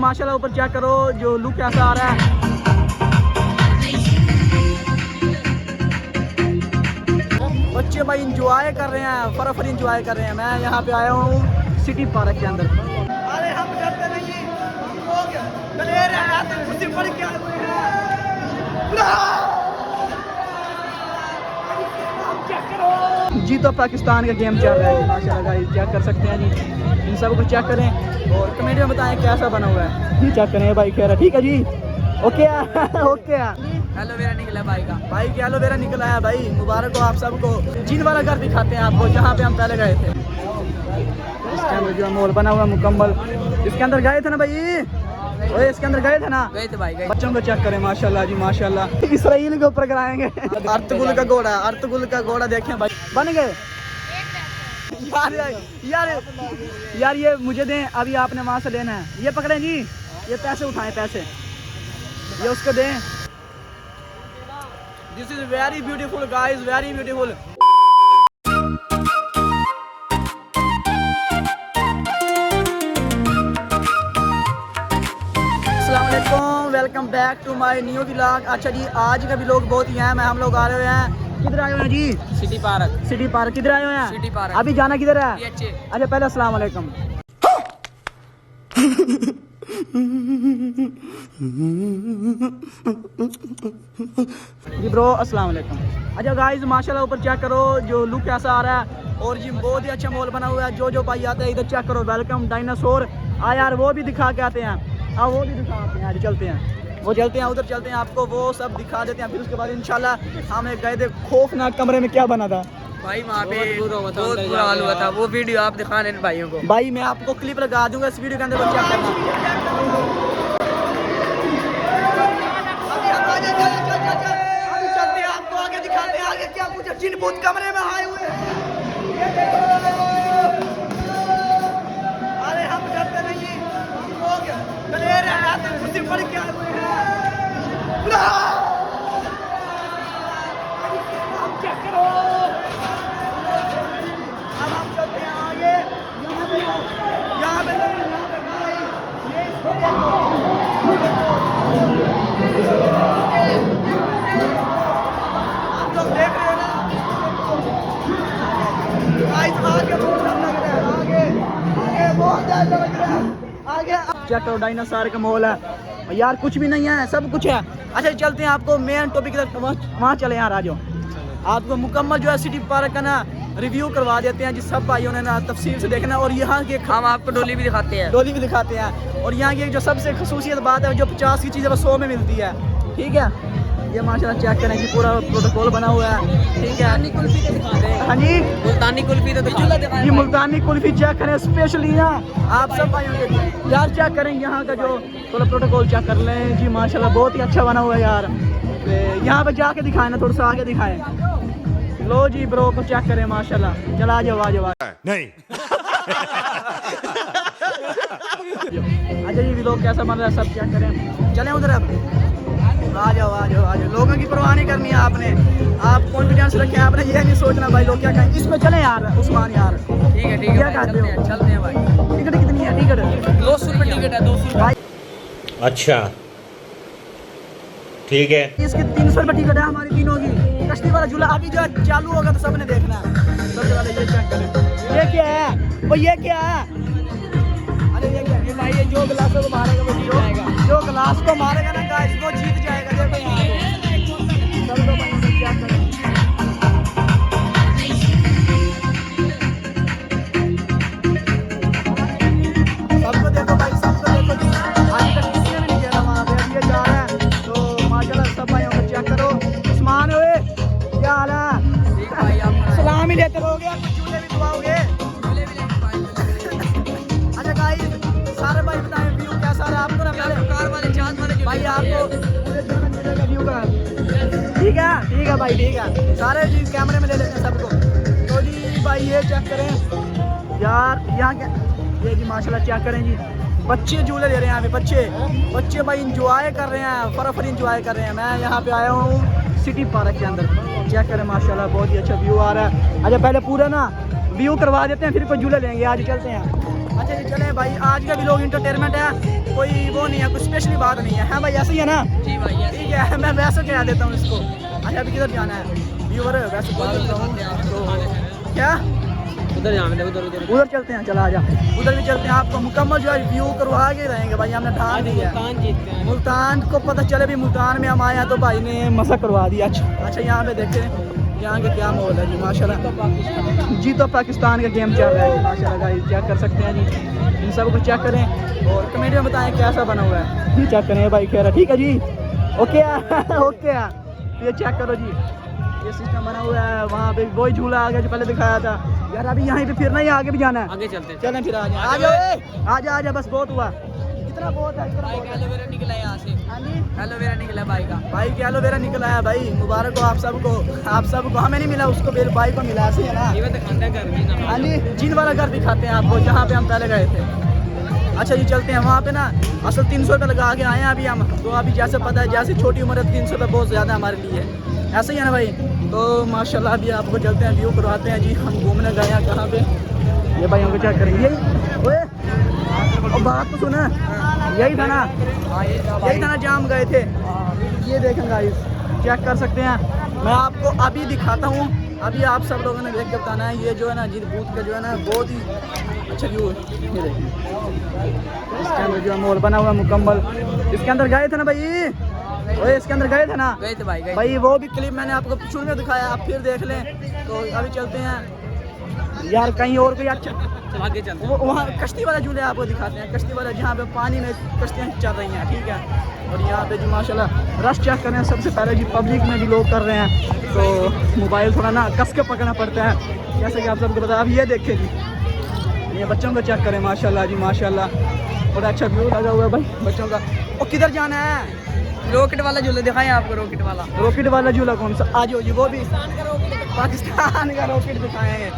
माशाल्लाह ऊपर चेक करो जो लुक कैसा आ रहा है। बच्चे भाई इंजॉय कर रहे हैं, फटाफट इंजॉय कर रहे हैं। मैं यहाँ पे आया हूँ सिटी पार्क के अंदर। अरे हम डरते नहीं, हम लोग दलेर हैं, खुशी पड़ के आए हुए हैं। जी तो पाकिस्तान का गेम चल रहा है माशाल्लाह गाइस, चेक कर सकते हैं जी। इन सब को चेक करें और कमेंट में बताएं कैसा बना हुआ है। जी चेक करें भाई, खैर ठीक है जी, ओके ओके। एलोवेरा निकला भाई का, भाई की एलोवेरा निकला है भाई, मुबारक हो आप सबको। जिन वाला घर दिखाते हैं आपको जहाँ पे हम पहले गए थे। इसके अंदर जो मॉल बना हुआ मुकम्मल, इसके अंदर गए थे ना भाई, ओए इसके अंदर गए थे ना, गए थे भाई, गए। बच्चों को चेक करें माशाल्लाह जी माशाल्लाह। इसराइल के ऊपर कराएंगे। अर्तुगरुल का घोड़ा, अर्तुगरुल का घोड़ा देखें भाई, बन गए। यार यार यार ये मुझे दें, अभी आपने वहाँ से लेना है। ये पकड़ें जी, ये पैसे उठाएं, पैसे ये उसको दें। This is very beautiful guys, very beautiful. Welcome back to my new vlog. अच्छा जी, आज का व्लॉग बहुत ही है। हम लोग आ रहे हैं, किधर आए हुए हैं जी? City park. सिटी पार्क किधर आए हुए हैं? City park. अभी जाना किधर है? PH। अच्छा पहले अस्सलाम वालेकुम। जी ब्रो अस्सलाम वालेकुम। अच्छा गाइस माशाल्लाह ऊपर चेक करो जो लुक कैसा आ रहा है, और जी बहुत ही अच्छा मॉल बना हुआ है। जो भाई आते हैं इधर चेक करो, वेलकम डायनासोर। यार वो भी दिखा के आते हैं, वो भी दिखाते हैं। आज चलते हैं, वो चलते हैं उधर, चलते हैं, आपको वो सब दिखा देते हैं। फिर उसके बाद इंशाल्लाह हम गए थे खौफनाक कमरे में, क्या बना था भाई वहाँ पे बहुत बुरा हाल हुआ था। वो वीडियो आप दिखा रहे भाइयों को। भाई मैं आपको क्लिप लगा दूंगा इस वीडियो के अंदर, चेक करना। चलते हैं, आपको आगे दिखाते हैं आगे क्या कुछ जिन भूत कमरे में आए हुए हैं। अरे हम डरते नहीं, हम लोग दलेर हैं, खुशी पड़ के आए हुए हैं। चेक करो, अब हम चलते हैं आगे। यहाँ पे भाई ये इसको आप लोग देख रहे हो ना, आगे बहुत डर लग रहा है, आगे बहुत डर लग रहा है। आगे चेक करो, डायनासोर का मॉल है यार, कुछ भी नहीं है, सब कुछ है। अच्छा चलते हैं, आपको मेन टॉपिक तक वहाँ चले यार, आ जाओ। आपको मुकम्मल जो है सिटी पार्क का ना रिव्यू करवा देते हैं जिस सब भाइयों ने ना तफसील से देखना। और यहाँ के हम आपको डोली भी दिखाते हैं, डोली भी दिखाते हैं। और यहाँ की जो सबसे खसूसियत बात है, जो 50 की चीज़ है वो 100 में मिलती है। ठीक है, ये माशाल्लाह चेक करें कि पूरा प्रोटोकॉल बना हुआ है। ठीक है, कुल्फी के दिखा दे। हाँ जी, मुल्तानी कुल्फी तो दिखा दे। ये मुल्तानी कुल्फी चेक करें स्पेशली ना आप सब भाइयों के लिए। यार चेक करें यहाँ का जो थोड़ा प्रोटोकॉल चेक कर लें जी, माशाल्लाह बहुत ही अच्छा बना हुआ है यार। यहाँ पे जाके दिखाएं ना, थोड़ा सा आगे दिखाएं। लो जी ब्रो को चेक करें माशाल्लाह। चला आ जाओ, आ जाओ नहीं। अच्छा जी लोग कैसा बन रहा है सब चेक करें। चलें उधर, अब आ जाओ आ जाओ आ जाओ। लोगों की परवाह नहीं करनी है आपने, आप कॉन्फिडेंस रखें, आपने ये नहीं सोचना भाई लोग क्या कहें। इसमें चले यार उस्मान यार, ठीक है ठीक है, चलते हैं भाई। टिकट कितनी है? टिकट 200 रुपये टिकट है, 200 भाई। अच्छा ठीक है, इसकी 300 रुपये टिकट है हमारी तीनों की। कश्ती वाला झूला अभी जो चालू होगा तो सबने देखना है। सबसे पहले ये चेक करें, ये क्या है वो, ये क्या है? अरे ये क्या है भाई, ये जो गिलासों को मारेगा वो जीत जाएगा। जो गिलास को मारेगा ना गाइस वो जीत जाएगा। देखो यहाँ सबको भाई चेक करें। सबको देखो भाई, सबको देखो जी। आज तक किसी ने भी नहीं किया वहाँ पे, अब ये जा रहा है तो माशाल्लाह सब भाइयों को चेक करो। उस्मान ओए क्या हाल है? सलाम ही लेते रहोगे, कुछ झूले भी दुआओगे? अच्छा गाइस सारे भाई बताएं व्यू कैसा रहा आपको ना? पहले कार वाले चांद वाले भाई आपको का व्यू का ठीक है भाई, ठीक है। सारे जी कैमरे में ले लेते हैं सबको। तो जी भाई ये चेक करें यार, यहाँ क्या ये जी माशाल्लाह चेक करें जी, बच्चे झूले ले रहे हैं यहाँ पे। बच्चे भाई इंजॉय कर रहे हैं, फटाफट इंजॉय कर रहे हैं। मैं यहाँ पे आया हूँ सिटी पार्क के अंदर, चेक करें माशाल्लाह बहुत ही अच्छा व्यू आ रहा है। अच्छा पहले पूरा ना व्यू करवा देते हैं, फिर कोई झूले लेंगे। आज चलते हैं, अच्छा जी चले भाई, आज का भी लोग इंटरटेनमेंट है, कोई वो नहीं है, कुछ स्पेशली बात नहीं है। हाँ भाई ऐसे ही है ना? जी भाई ठीक है, मैं वैसे कह देता हूँ इसको। अच्छा अभी किधर जाना है व्यूवर? वैसे बात करता हूँ तो क्या उधर जाना, उधर चलते हैं, चला आजा, उधर भी चलते हैं। आपको मुकम्मल जो है व्यू करवा के रहेंगे भाई, हमने ठान दिया है। जीतते हैं। मुल्तान को पता चले भी मुल्तान में हम आए हैं तो भाई ने मजा करवा दिया। अच्छा यहाँ पे देखें यहाँ का क्या माहौल है जी माशाल्लाह। जी तो पाकिस्तान का गेम चल रहा है जी माशाल्लाह गाइस, चेक कर सकते हैं जी, इन सब को चेक करें और कमेंट में बताएं कैसा बना हुआ है जी। चेक करें भाई, कह रहा ठीक है जी, ओके ओके ये चेक करो जी, ये सिस्टम बना हुआ है। वहाँ पे वही झूला आ गया जो पहले दिखाया था यार। अभी यहीं पे फिरना ही, आगे भी जाना है, आगे चलते हैं। चलें फिर आ जाओ आ जा, बस बहुत हुआ, इतना बहुत है, इतना बहुत है। एलोवेरा निकला है यहाँ से। हाँ जी एलोवेरा निकला भाई का, भाई के एलोवेरा निकला है भाई, मुबारक हो आप सबको, आप सबको। हमें नहीं मिला, उसको मेरे भाई को मिला, ऐसे है ना? ये तो खाना घर में ना। हाँ जी, जींद वाला घर दिखाते हैं आपको जहाँ पे हम पहले गए थे। अच्छा जी चलते हैं वहाँ पे ना, असल 300 रुपये लगा के आए हैं अभी हम, तो अभी जैसे पता है जैसे छोटी उम्र है 300 रुपये बहुत ज़्यादा हमारे लिए, ऐसे ही है ना भाई? तो माशाल्लाह अभी आपको चलते हैं, व्यू करवाते हैं जी। हम घूमने गए हैं कहाँ पे, ये भाई हमको चेक करेंगे, यही ओए और बात तो सुना, यही था ना, यही था ना जहाँ हम गए थे। ये देखें गाइस, चेक कर सकते हैं, मैं आपको अभी दिखाता हूँ। अभी आप सब लोगों ने देख के बताना है, ये जो है ना जी बूथ का जो है ना बहुत ही अच्छा व्यू है। ये देखिए इसके अंदर जो मॉल बना हुआ मुकम्मल, इसके अंदर गए थे ना भाई, ओए इसके अंदर गए थे ना? गए थे भाई, भाई वो भी क्लिप मैंने आपको शुरू में दिखाया, आप फिर देख लें। तो अभी चलते हैं यार कहीं और कोई अच्छा, आगे चलते हैं। वहाँ कश्ती वाला झूले आपको दिखाते हैं, कश्ती वाला जहाँ पे पानी में कश्तियाँ चल रही हैं, ठीक है? और यहाँ पे जी माशाल्लाह रश चेक कर रहे हैं। सबसे पहले जी पब्लिक में भी लोग कर रहे हैं, तो मोबाइल थोड़ा ना कस के पकड़ना पड़ता है, जैसे कि आप सबको पता है। अब ये देखें जी, ये बच्चों को चेक करें माशाल्लाह जी माशाल्लाह, बड़ा अच्छा व्यू लगा हुआ है भाई बच्चों का। और किधर जाना है? रॉकेट वाला झूला दिखाएं आपको, रॉकेट वाला झूला कौन सा? आज जी वो भी पाकिस्तान का रॉकेट दिखाएंगे,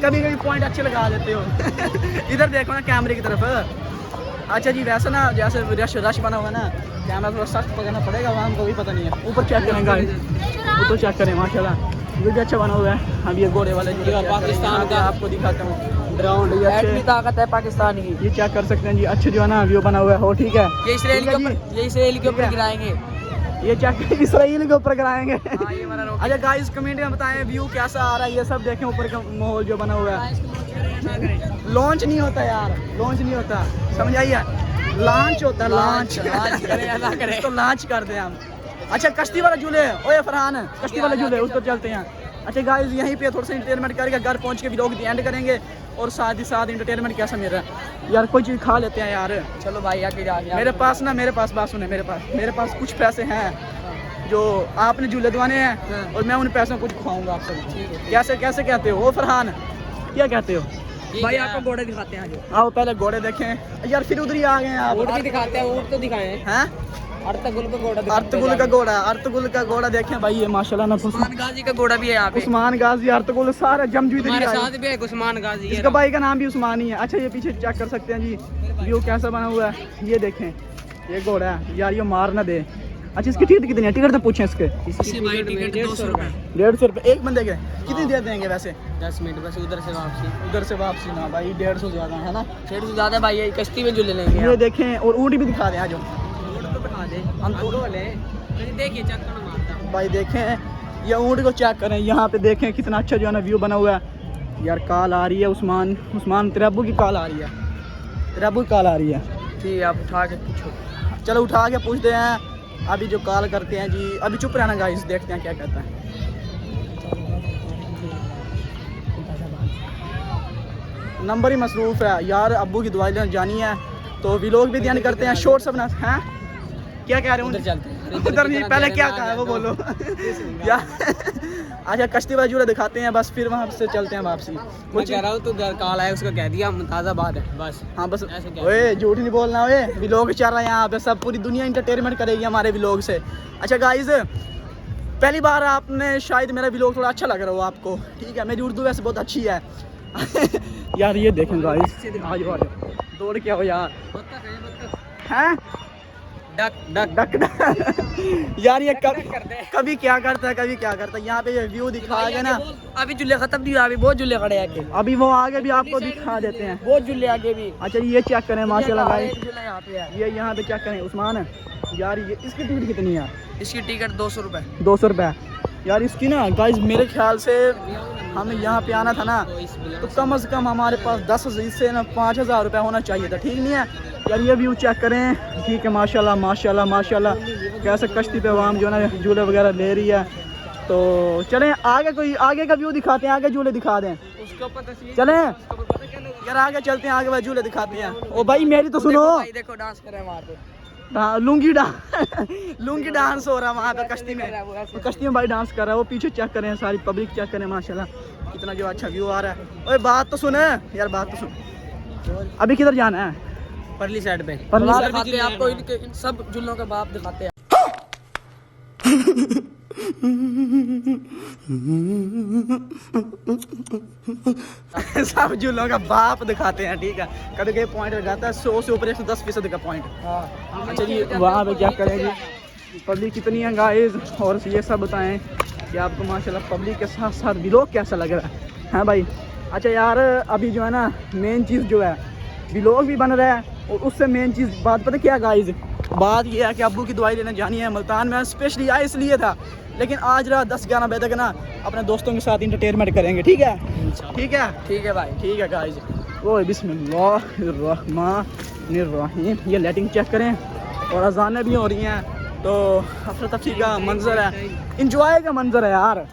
कभी कभी पॉइंट अच्छे लगा देते हो इधर देखो ना कैमरे की तरफ। अच्छा जी वैसे ना जैसे रश बना हुआ है ना, कैमरा थोड़ा सख्त पकड़ना पड़ेगा, वहाँ हमको भी पता नहीं है। ऊपर चेक करेंगे, ऊपर चेक करें माशाल्लाह, ये भी अच्छा बना हुआ है। हम ये घोड़े वाले पाकिस्तान का आपको दिखाता हूँ ग्राउंड, ये अच्छी ताकत है पाकिस्तान की, ये चेक कर सकते हैं जी। अच्छे जो है ना व्यू बना हुआ है, हो ठीक है। ये इसराइल के ऊपर गिराएंगे, ये चेक इसराइल के ऊपर कराएंगे। हाँ, ये हमारा रॉकेट। अच्छा गाइस कमेंट में बताएं व्यू कैसा आ रहा है, ये सब देखें ऊपर का माहौल जो बना हुआ है। लॉन्च नहीं होता यार, लॉन्च नहीं होता, समझ आइए, लॉन्च होता है, लॉन्च तो लॉन्च कर दे हम। अच्छा कश्ती वाला झूले, ओए फरहान कश्ती वाला झूले उस पर चलते हैं। अच्छा गाइस यहीं पे थोड़ा सा इंटरटेनमेंट करके घर पहुंच के भी लोग एंड करेंगे, और साथ ही साथ इंटरटेनमेंट कैसा मिल रहा है यार, कोई चीज़ खा लेते हैं यार। चलो भाई आगे जाके, मेरे पास बात सुने, मेरे पास कुछ पैसे हैं जो आपने झूले दवाने हैं, और मैं उन पैसों को कुछ खुआऊंगा आप सब। ठीक है। कैसे कहते हो? ओ फरहान क्या कहते हो भाई? आपको घोड़े दिखाते हैं आगे। आओ पहले घोड़े देखें यार, फिर उधर ही आ गए हैं आप। ऊँट भी दिखाते हैं, ऊँट तो दिखाए हैं। अर्तुगरुल का घोड़ा, अर्तुगरुल का घोड़ा देखें भाई, ये माशाल्लाह ना उस्मान गाजी का घोड़ा भी है यहाँ पे। उस्मान गाजी अर्तुगरुल सारे जमजू इधर ही हमारे आए। साथ भी है उस्मान गाजी, इसका भाई का नाम भी उस्मान ही है। अच्छा ये पीछे चेक कर सकते हैं जी व्यू कैसा बना हुआ है, ये देखें ये घोड़ा है यार, ये मार ना दे। अच्छा इसकी टिकट कितनी है? टिकट तो पूछें इसके। इसकी भाई टिकट 200 रुपये। 150 रुपये एक बंदे के, कितनी दे देंगे वैसे? 10 मिनट बस, उधर से वापसी ना भाई 150 ज़्यादा है ना, 150 ज़्यादा भाई, ये कश्ती में झूले लेंगे। ये देखें, और ऊँट भी दिखा दें, आ जाओ तो बता दे हम तो वाले देखिए, चक्कर मारता भाई देखें, ये ऊँट को चेक करें, यहाँ पे देखें कितना अच्छा जो है ना व्यू बना हुआ है यार। कॉल आ रही है उस्मान तेरे अब्बू की कॉल आ रही है, तेरे अब्बू की कॉल आ रही है। ठीक है, आप उठा के पूछो। चलो उठा के पूछते हैं अभी जो कॉल करते हैं जी। अभी चुप रहना गाइस, देखते हैं क्या कहता है। नंबर ही मसरूफ़ है यार, अब्बू की दवाई लेने जानी है, तो व्लॉग भी ध्यान करते हैं, शॉर्ट सब ना हैं। क्या कह रहे हैं? उधर चलते हैं, उधर नहीं, पहले क्या कहा है वो बोलो क्या? अच्छा कश्ती वाला झूला दिखाते हैं, बस फिर वहाँ से चलते हैं वापसी। मैं कह रहा हूँ तू घर कॉल आया, उसको कह दिया मुमताज़ाबाद है बस। हाँ बस, ऐसे क्या? ओए झूठ नहीं बोलना, ओए व्लॉग चल रहा है यहाँ पे, सब पूरी दुनिया इंटरटेनमेंट करेगी हमारे व्लॉग से। अच्छा गाइस पहली बार आपने शायद मेरा व्लॉग थोड़ा अच्छा लग रहा हो आपको, ठीक है? मेरी उर्दू वैसे बहुत अच्छी है यार ये देखें गाइस, आ जाओ दौड़ के आओ यार। हैं डक डक डक डक। यार ये कभी क्या करता है, कभी क्या करता है। यहाँ पे ये व्यू दिखा के ना, अभी झूले खत्म नहीं हुआ, अभी बहुत झूले खड़े हैं आगे। अभी वो आगे भी आपको दिखा देते हैं, बहुत झूले आगे भी। अच्छा ये चेक करें माशाल्लाह भाई, झूला यहाँ पे है। ये यहाँ पे चेक करें उस्मान। यार ये इसकी टिकट कितनी है? इसकी टिकट 200 रुपए। 200 रुपये। यार इसकी ना गाइस मेरे ख्याल से हमें यहाँ पे आना था ना, तो कम से कम हमारे पास 10 से ना 5000 रुपये होना चाहिए था, ठीक नहीं है यार। ये व्यू चेक करें, ठीक है माशाल्लाह माशाल्लाह माशाल्लाह। कैसे कश्ती पे आवाम जो है ना झूले वगैरह ले रही है। तो चलें आगे, कोई आगे का व्यू दिखाते हैं, आगे झूले दिखा दें। चलें यार आगे चलते हैं, आगे भाई झूले दिखाते हैं। ओ भाई मेरी तो सुनो, देखो डांस कर रहे हैं वहाँ पे। हाँ लुंगी डांस लुंगी डांस हो रहा है वहाँ पे कश्ती में। तो कश्ती में भाई डांस कर रहा है वो, पीछे चेक करें, सारी पब्लिक चेक करें माशाल्लाह कितना जो अच्छा व्यू आ रहा है। ओए बात तो सुने यार, बात तो सुन। अभी किधर जाना है? परली साइड पे परली साइड दिखाते हैं आपको, इन सब झूलों का बाप दिखाते हैं। सब झूलों का बाप दिखाते हैं, ठीक है। कभी कभी पॉइंट लगाता है 100 से ऊपर 110% का पॉइंट। अच्छा जी वहाँ पे क्या करेंगे, पब्लिक कितनी है गाइस, और ये सब बताएं कि आपको माशाल्लाह पब्लिक के साथ साथ व्लॉग कैसा लग रहा है, हाँ भाई। अच्छा यार अभी जो है ना मेन चीज़ जो है, व्लॉग भी बन रहा है, और उससे मेन चीज़ बात पता क्या गाइस, बात ये है कि अब्बू की दवाई लेने जानी है मुल्तान में। स्पेशली आया इसलिए था, लेकिन आज रात 10-11 बजे तक ना अपने दोस्तों के साथ इंटरटेनमेंट करेंगे, ठीक है? ठीक है, ठीक है भाई, ठीक है गाइस। वो बिस्मिल्लाहिर्रहमानिर्रहीम। ये लाइटिंग चेक करें, और अजानें भी हो रही हैं, तो अफरा तफरी का मंजर है, इंजॉय का मंजर है यार।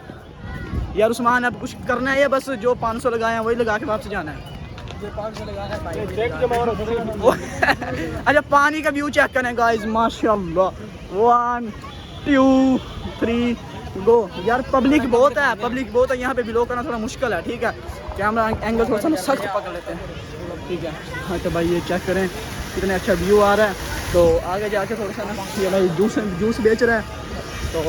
यार उस्मान अब कुछ करना है, ये बस जो 500 लगाए हैं वही लगा के वापस जाना है। जो 500 लगाना है भाई। अच्छा पानी का व्यू चेक करें गाइस माशाल्लाह। 1 2 3 गो। यार पब्लिक बहुत है, पब्लिक बहुत है यहाँ पे, व्लॉग करना थोड़ा मुश्किल है, ठीक है। कैमरा एंगल थोड़ा सा सख्त पकड़ लेते हैं, ठीक है। हाँ तो भाई ये चेक करें कितने अच्छा व्यू आ रहा है। तो आगे जाके थोड़ा सा ना, ये भाई जूस बेच रहा है। तो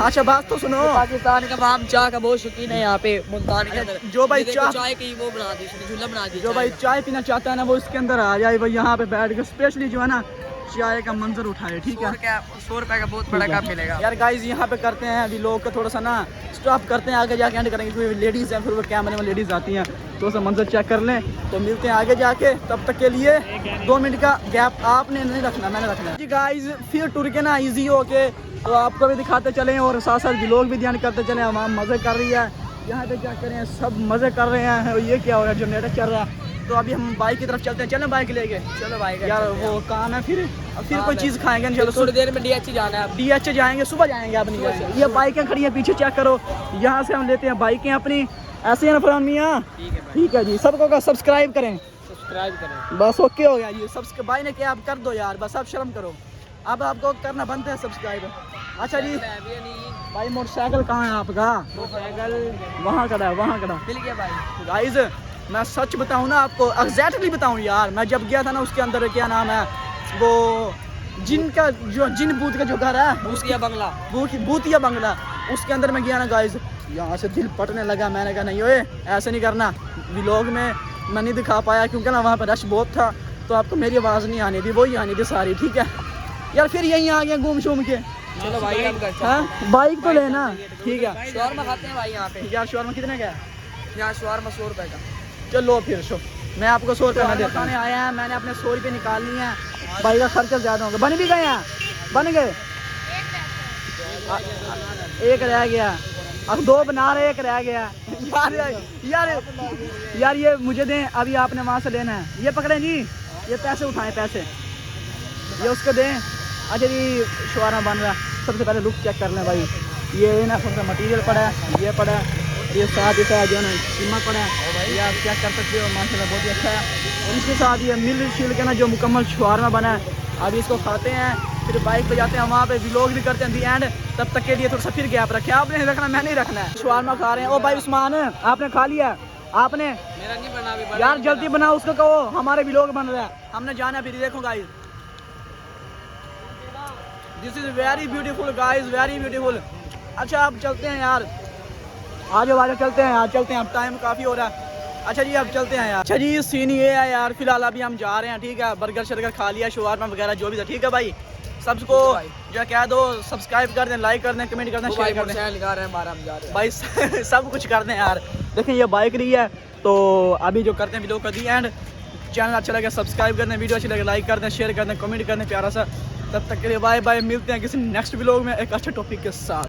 अच्छा बात तो सुनो, पाकिस्तान का बाप चाय का बहुत शौकीन है यहाँ पे मुल्तान के अंदर। जो भाई चाय की वो बना दी, झूला बना दी। जो भाई चाय पीना चाहता है ना, वो इसके अंदर आ जाए भाई, यहाँ पे बैठ के स्पेशली जो है ना चाय का मंजर उठाए, ठीक है। 100 रुपए का बहुत बड़ा कप मिलेगा यार गाइस। यहाँ पे करते हैं अभी लोग का थोड़ा सा ना स्टॉप करते हैं, आगे जाके एंड करेंगे, क्योंकि लेडीज़ हैं, फिर वो कैमरे में लेडीज़ आती हैं, थोड़ा सा मंजर चेक कर लें। तो मिलते हैं आगे जाके, तब तक के लिए 2 मिनट का गैप आपने नहीं रखना, मैंने रखना है जी गाइस। फिर टूर के ना ईजी हो के तो आपको भी दिखाते चलें, और साथ साथ व्लॉग भी ध्यान करते चलें। हम मज़े कर रही है यहाँ पे, क्या करें सब मज़े कर रहे हैं। और ये क्या हो रहा है, जनरेटर चल रहा है। तो अभी हम बाइक की तरफ चलते हैं, चलें बाइक लेके। चलो बाइक यार, वो काम है, फिर कोई चीज़ खाएंगे। चलो थोड़ी देर में DH जाना है, DH जाएंगे, सुबह जाएंगे अपनी। ये बाइकें खड़ी हैं पीछे, चेक करो। यहाँ से हम लेते हैं बाइकें अपनी, ऐसे है ना फरहान मियाँ? ठीक है जी। सबको का सब्सक्राइब करें, सब्सक्राइब करें, बस ओके हो गया जी। सब्सक्राइब भाई ने क्या, आप कर दो यार, बस आप शर्म करो, अब आपको करना बनता है सब्सक्राइब। अच्छा जी भाई मोटरसाइकिल कहाँ है आपका? मोटरसाइकिल वहाँ खड़ा है, वहाँ खड़ा मिल गया भाई। गाइस मैं सच बताऊँ ना आपको, एग्जैक्टली बताऊँ यार, मैं जब गया था ना उसके अंदर क्या नाम है वो जिनका जो जिन बूथ का जो घर है, भूतिया बंगला, भूतिया बंगला, उसके अंदर मैं गया ना गाइस, यहाँ से दिल पटने लगा। मैंने कहा नहीं ओए ऐसे नहीं करना। व्लॉग में मैं नहीं दिखा पाया क्योंकि ना वहाँ पर रश बहुत था, तो आपको मेरी आवाज़ नहीं आनी थी, वही आनी थी सारी, ठीक है यार। फिर यहीं आ गया घूम शूम के। चलो भाई हाँ बाइक तो लेना, ठीक है। शॉर्मा खाते हैं भाई यहाँ पे। यार शॉर्मा कितने का है? यहाँ शॉर्मा 100 रुपए का। चलो फिर शो मैं आपको 100 रुपये में देता हूँ। आया है, मैंने अपने 100 रुपये निकालनी है, भाई का खर्चा ज़्यादा होगा। बन भी गए हैं, बन गए, एक रह गया, अब 2 बना रहे, एक रह गया। यार यार ये मुझे दें, अभी आपने वहाँ से लेना है। ये पकड़ें जी, ये पैसे उठाएं, पैसे ये उसको दें। अच्छा जी शवारमा बन रहा है, सबसे पहले लुक चेक कर लें भाई। ये ना सबसे मटेरियल पड़ा है, ये पड़ा है, ये साथ ही साथ जो है ना कीमा पड़ा है, ये आप चेक कर सकते हो, माशाल्लाह बहुत ही अच्छा है। और इसके साथ ये मिल छिल के ना जो मुकम्मल शवारमा बना है, अभी इसको खाते हैं, फिर बाइक पे जाते हैं, वहाँ पे व्लॉग भी करते हैं दी एंड। तब तक के लिए थोड़ा सा फिर गैप रखे, आपने नहीं रखना, मैंने नहीं रखना है। शवारमा खा रहे हैं। ओ भाई उस्मान आपने खा लिया? आपने? मेरा नहीं बना अभी, यार जल्दी बनाओ, उसको कहो हमारे व्लॉग बन रहा है, हमने जाना फिर। देखो guys this is very beautiful guys, very beautiful. अच्छा अब चलते हैं यार, आ जाओ चलते हैं यार, चलते हैं, अब टाइम काफ़ी हो रहा है। अच्छा जी अब चलते हैं यार। अच्छा जी सीन ये है यार, फिलहाल अभी हम जा रहे हैं, ठीक है। बर्गर शर्गर खा लिया, शवारमा वगैरह जो भी था, ठीक है भाई। सबको जो कह दो सब्सक्राइब कर दें, लाइक कर दें, कमेंट कर दें, शेयर कर दें लगा रहे हैं 12 हम जा रहे हैं भाई सब कुछ कर दें यार। देखें ये बाइक रही है, तो अभी जो करते हैं वीडियो कर दी एंड। चैनल अच्छा लगे सब्सक्राइब कर दें, वीडियो अच्छी लगे लाइक कर दें, शेयर कर दें, कमेंट कर दें प्यारा सा। तब तक के लिए बाय बाय, मिलते हैं किसी नेक्स्ट व्लॉग में एक अच्छे टॉपिक के साथ।